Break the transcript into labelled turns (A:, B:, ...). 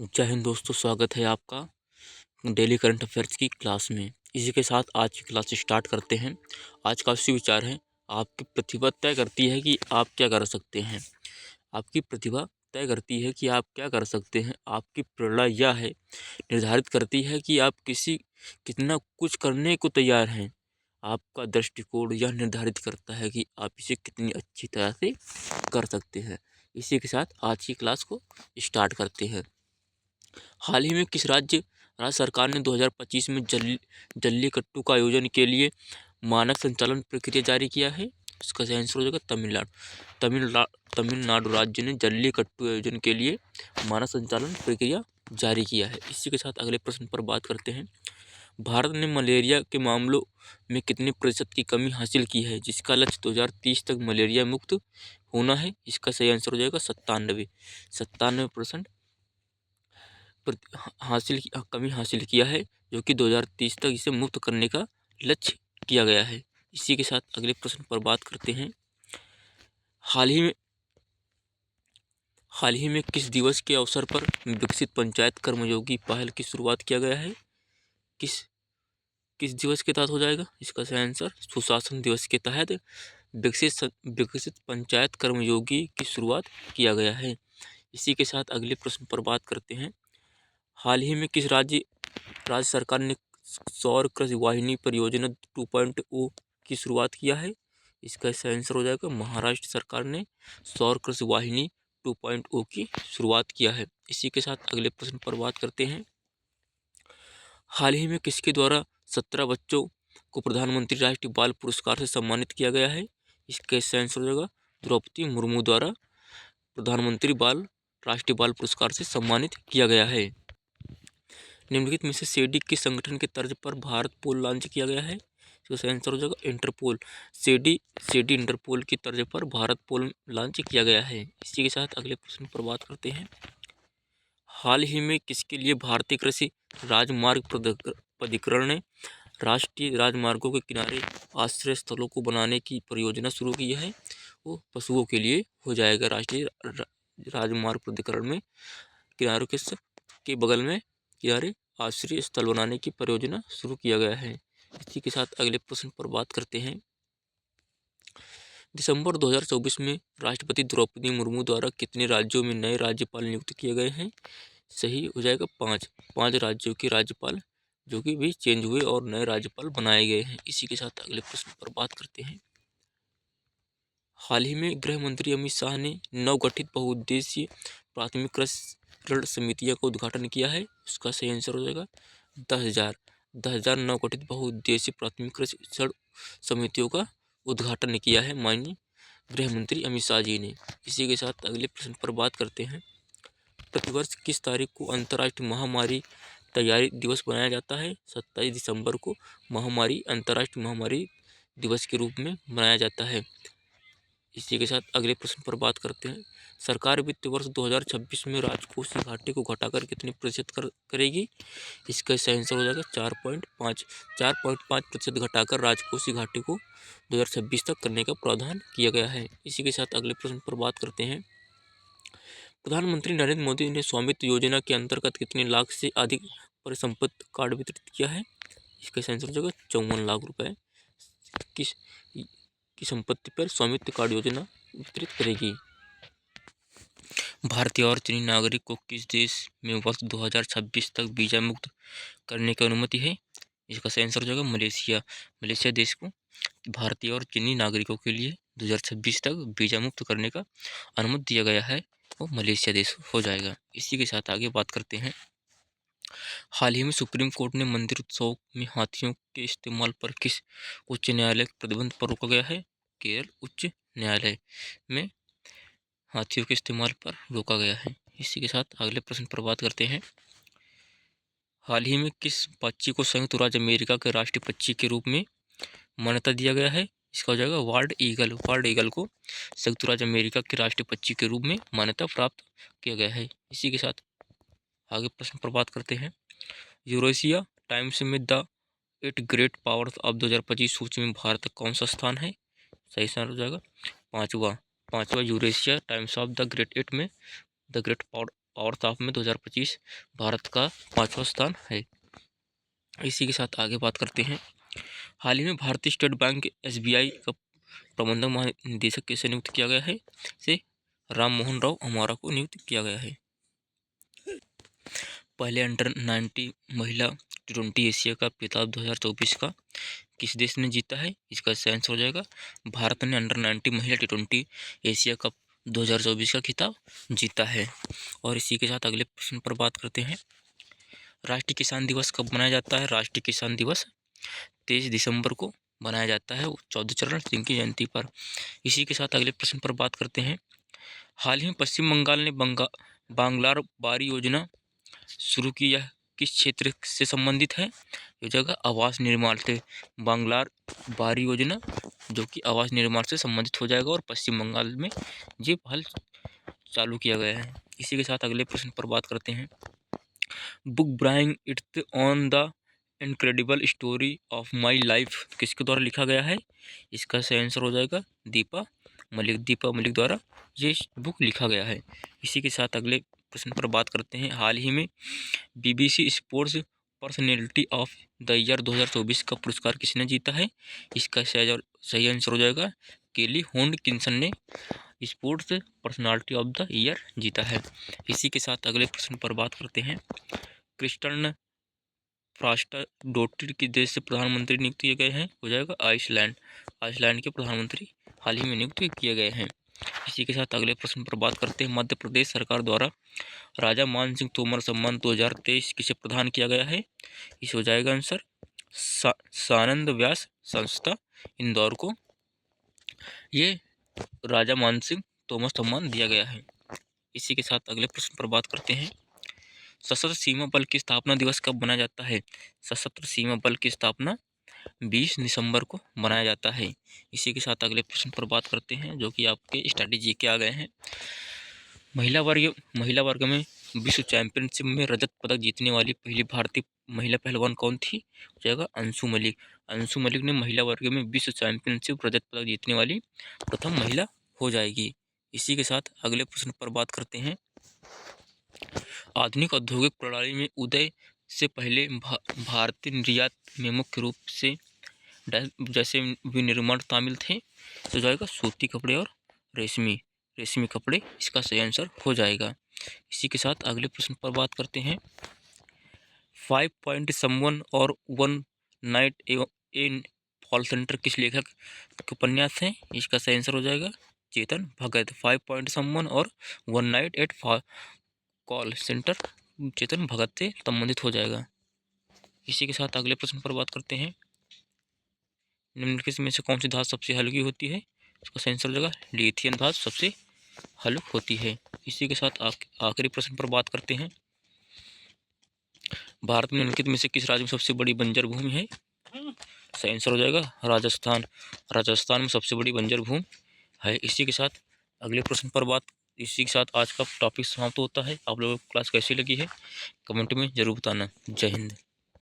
A: जय हिंद दोस्तों, स्वागत है आपका डेली करंट अफेयर्स की क्लास में। इसी के साथ आज की क्लास स्टार्ट करते हैं। आज का विचार है, आपकी प्रतिभा तय करती है कि आप क्या कर सकते हैं। आपकी प्रतिभा तय करती है कि आप क्या कर सकते हैं। आपकी प्रेरणा यह है, निर्धारित करती है कि आप कितना कुछ करने को तैयार हैं। आपका दृष्टिकोण यह निर्धारित करता है कि आप इसे कितनी अच्छी तरह से कर सकते हैं। इसी के साथ आज की क्लास को स्टार्ट करते हैं। हाल ही में किस राज्य सरकार ने 2025 में जल्लीकट्टू का आयोजन के लिए मानक संचालन प्रक्रिया जारी किया है? इसका सही आंसर हो जाएगा तमिलनाडु। तमिलनाडु राज्य ने जल्लीकट्टू आयोजन के लिए मानक संचालन प्रक्रिया जारी किया है। इसी के साथ अगले प्रश्न पर बात करते हैं। भारत ने मलेरिया के मामलों में कितने प्रतिशत की कमी हासिल की है, जिसका लक्ष्य 2030 तक मलेरिया मुक्त होना है? इसका सही आंसर हो जाएगा 97% कमी हासिल किया है, जो कि 2030 तक इसे मुक्त करने का लक्ष्य किया गया है। इसी के साथ अगले प्रश्न पर बात करते हैं। हाल ही में किस दिवस के अवसर पर विकसित पंचायत कर्मयोगी पहल की शुरुआत किया गया है? किस किस दिवस के तहत हो जाएगा? इसका सही आंसर सुशासन दिवस के तहत विकसित पंचायत कर्मयोगी की शुरुआत किया गया है। इसी के साथ अगले प्रश्न पर बात करते हैं। हाल ही में किस राज्य सरकार ने सौर कृषि वाहिनी परियोजना 2.0 की शुरुआत किया है? इसका सही आंसर हो जाएगा महाराष्ट्र सरकार ने सौर कृषि वाहिनी 2.0 की शुरुआत किया है। इसी के साथ अगले प्रश्न पर बात करते हैं। हाल ही में किसके द्वारा 17 बच्चों को प्रधानमंत्री राष्ट्रीय बाल पुरस्कार से सम्मानित किया गया है? इसका सही आंसर हो जाएगा द्रौपदी मुर्मू द्वारा प्रधानमंत्री राष्ट्रीय बाल पुरस्कार से सम्मानित किया गया है। निम्नलिखित में से सेडी किस संगठन के तर्ज पर भारत पोल लॉन्च किया गया है? इसका सही आंसर हो जाएगा इंटरपोल। सेडी इंटरपोल की तर्ज पर भारत पोल लॉन्च किया गया है। इसी के साथ अगले प्रश्न पर बात करते हैं। हाल ही में किसके लिए भारतीय कृषि राजमार्ग प्राधिकरण ने राष्ट्रीय राजमार्गों के किनारे आश्रय स्थलों को बनाने की परियोजना शुरू की है? वो पशुओं के लिए हो जाएगा। राष्ट्रीय राजमार्ग प्राधिकरण में किनारों के बगल में किनारे आश्रय स्थल बनाने की परियोजना शुरू किया गया है। इसी के साथ अगले प्रश्न पर बात करते हैं। दिसंबर 2024 में राष्ट्रपति द्रौपदी मुर्मू द्वारा कितने राज्यों में नए राज्यपाल नियुक्त किए गए हैं? सही हो जाएगा 5 राज्यों के राज्यपाल जो कि भी चेंज हुए और नए राज्यपाल बनाए गए हैं। इसी के साथ अगले प्रश्न पर बात करते हैं। हाल ही में गृह मंत्री अमित शाह ने नवगठित बहुउद्देशीय प्राथमिक कृषि ऋण समितियों का उद्घाटन किया है। उसका सही आंसर हो जाएगा 10,000 नवगठित बहुउद्देशीय प्राथमिक कृषि ऋण समितियों का उद्घाटन किया है माननीय गृह मंत्री अमित शाह जी ने। इसी के साथ अगले प्रश्न पर बात करते हैं। प्रतिवर्ष किस तारीख को अंतर्राष्ट्रीय महामारी तैयारी दिवस बनाया जाता है? 27 दिसंबर को अंतर्राष्ट्रीय महामारी दिवस के रूप में मनाया जाता है। इसी के साथ अगले प्रश्न पर बात करते हैं। सरकार वित्त वर्ष 2026 में राजकोषीय घाटे को घटाकर कितने प्रतिशत करेगी? इसका सही आंसर हो जाएगा 4.5% घटाकर राजकोषीय घाटे को 2026 तक करने का प्रावधान किया गया है। इसी के साथ अगले प्रश्न पर बात करते हैं। प्रधानमंत्री नरेंद्र मोदी ने स्वामित्व योजना के अंतर्गत कितने लाख से अधिक परिसंपत्ति कार्ड वितरित किया है? इसका सही आंसर हो जाएगा 54 लाख रुपए की संपत्ति पर स्वामित्व कार्ड योजना वितरित करेगी। भारतीय और चीनी नागरिक को किस देश में वर्ष 2026 तक वीजा मुक्त करने की अनुमति है? इसका सही आंसर हो जाएगा मलेशिया देश को भारतीय और चीनी नागरिकों के लिए 2026 तक वीजा मुक्त करने का अनुमति दिया गया है, वो मलेशिया देश हो जाएगा। इसी के साथ आगे बात करते हैं। हाल ही में सुप्रीम कोर्ट ने मंदिर उत्सव में हाथियों के इस्तेमाल पर किस उच्च न्यायालय के प्रतिबंध पर रोका गया है? केरल उच्च न्यायालय में हाथियों के इस्तेमाल पर रोका गया है। इसी के साथ अगले प्रश्न पर बात करते हैं। हाल ही में किस पक्षी को संयुक्त राज्य अमेरिका के राष्ट्रीय पक्षी के रूप में मान्यता दिया गया है? इसका हो जाएगा वाल्ड ईगल को संयुक्त राज्य अमेरिका के राष्ट्रीय पक्षी के रूप में मान्यता प्राप्त किया गया है। इसी के साथ आगे प्रश्न पर बात करते हैं। यूरेशिया टाइम्स में द 8 ग्रेट पावर्स ऑफ 2025 सूची में भारत का कौन सा स्थान है? सही स्थान हो जाएगा पांचवा Eurasia times of the great 8 में द ग्रेट पावर और ताप में 2025 भारत का 5वां स्थान है। इसी के साथ आगे बात करते हैं। हाल ही में भारतीय स्टेट बैंक SBI का प्रबंधक महानिदेशक कैसे नियुक्त किया गया है? से राम मोहन राव अमारा को नियुक्त किया गया है। पहले अंडर-19 महिला T20 एशिया कप खिताब 2024 का किस देश ने जीता है? इसका सही आंसर हो जाएगा भारत ने अंडर-19 महिला T20 एशिया कप 2024 का खिताब जीता है। और इसी के साथ अगले प्रश्न पर बात करते हैं। राष्ट्रीय किसान दिवस कब मनाया जाता है? राष्ट्रीय किसान दिवस 23 दिसंबर को मनाया जाता है, चौधरी चरण सिंह की जयंती पर। इसी के साथ अगले प्रश्न पर बात करते हैं। हाल ही में पश्चिम बंगाल ने बांग्लार बारी योजना शुरू की, यह किस क्षेत्र से संबंधित है? ये जगह आवास निर्माण से, बांग्लार बारी योजना जो कि आवास निर्माण से संबंधित हो जाएगा और पश्चिम बंगाल में ये पहल चालू किया गया है। इसी के साथ अगले प्रश्न पर बात करते हैं। Book bring it's on the incredible story of my life किसके द्वारा लिखा गया है? इसका सही आंसर हो जाएगा दीपा मलिक द्वारा ये बुक लिखा गया है। इसी के साथ अगले प्रश्न पर बात करते हैं। हाल ही में BBC sports personality of the year 2024 का पुरस्कार किसने जीता है? इसका सही आंसर हो जाएगा केली होंडकिंसन ने sports personality of the year जीता है। इसी के साथ अगले प्रश्न पर बात करते हैं। क्रिस्टन फ्रास्टर डोटिर किस देश से प्रधानमंत्री नियुक्त किए गए हैं? हो जाएगा आइसलैंड के प्रधानमंत्री हाल ही में नियुक्त किए गए हैं। इसी के साथ अगले प्रश्न पर बात करते हैं। मध्य प्रदेश सरकार द्वारा राजा मान सिंह तोमर सम्मान 2023 किसे प्रदान किया गया है? इस हो जाएगा आंसर सानंद व्यास संस्था इंदौर को ये राजा मान सिंह तोमर सम्मान दिया गया है। इसी के साथ अगले प्रश्न पर बात करते हैं। सशस्त्र सीमा बल की स्थापना दिवस कब मनाया जाता है? सशस्त्र सीमा बल की स्थापना 20 दिसंबर को मनाया जाता है। इसी के साथ अगले प्रश्न पर बात करते हैं जो कि आपके स्टडी जी के आ गए हैं। महिला वर्ग में विश्व चैंपियनशिप में रजत पदक जीतने वाली पहली भारतीय महिला पहलवान कौन थी? हो जाएगा अंशु मलिक ने महिला वर्ग में विश्व चैंपियनशिप रजत पदक जीतने वाली प्रथम महिला हो जाएगी। इसी के साथ अगले प्रश्न पर बात करते हैं। आधुनिक औद्योगिक प्रणाली में उदय से पहले भारतीय निर्यात में मुख्य रूप से जैसे विनिर्माण शामिल थे, तो जाएगा सूती कपड़े और रेशमी कपड़े, इसका सही आंसर हो जाएगा। इसी के साथ अगले प्रश्न पर बात करते हैं। 5 पॉइंट समवन और 1 नाइट इन कॉल सेंटर किस लेखक के उपन्यास हैं? इसका सही आंसर हो जाएगा चेतन भगत। 5 पॉइंट समवन और 1 night eight call centre Chetan Bhagat से संबंधित हो जाएगा। इसी के साथ अगले प्रश्न पर बात करते हैं। निम्नलिखित में से कौन सी धातु सबसे हल्की होती है? इसका सही आंसर हो जाएगा लिथियम धातु सबसे हल्की होती है। इसी के साथ आखिरी प्रश्न पर बात करते हैं। भारत में निम्नलिखित में से किस राज्य में सबसे बड़ी बंजर भूमि है? सही आंसर हो जाएगा राजस्थान में सबसे बड़ी बंजर भूमि है। इसी के साथ अगले प्रश्न पर इसी के साथ आज का टॉपिक समाप्त होता है। आप लोगों को क्लास कैसी लगी है कमेंट में जरूर बताना। जय हिंद।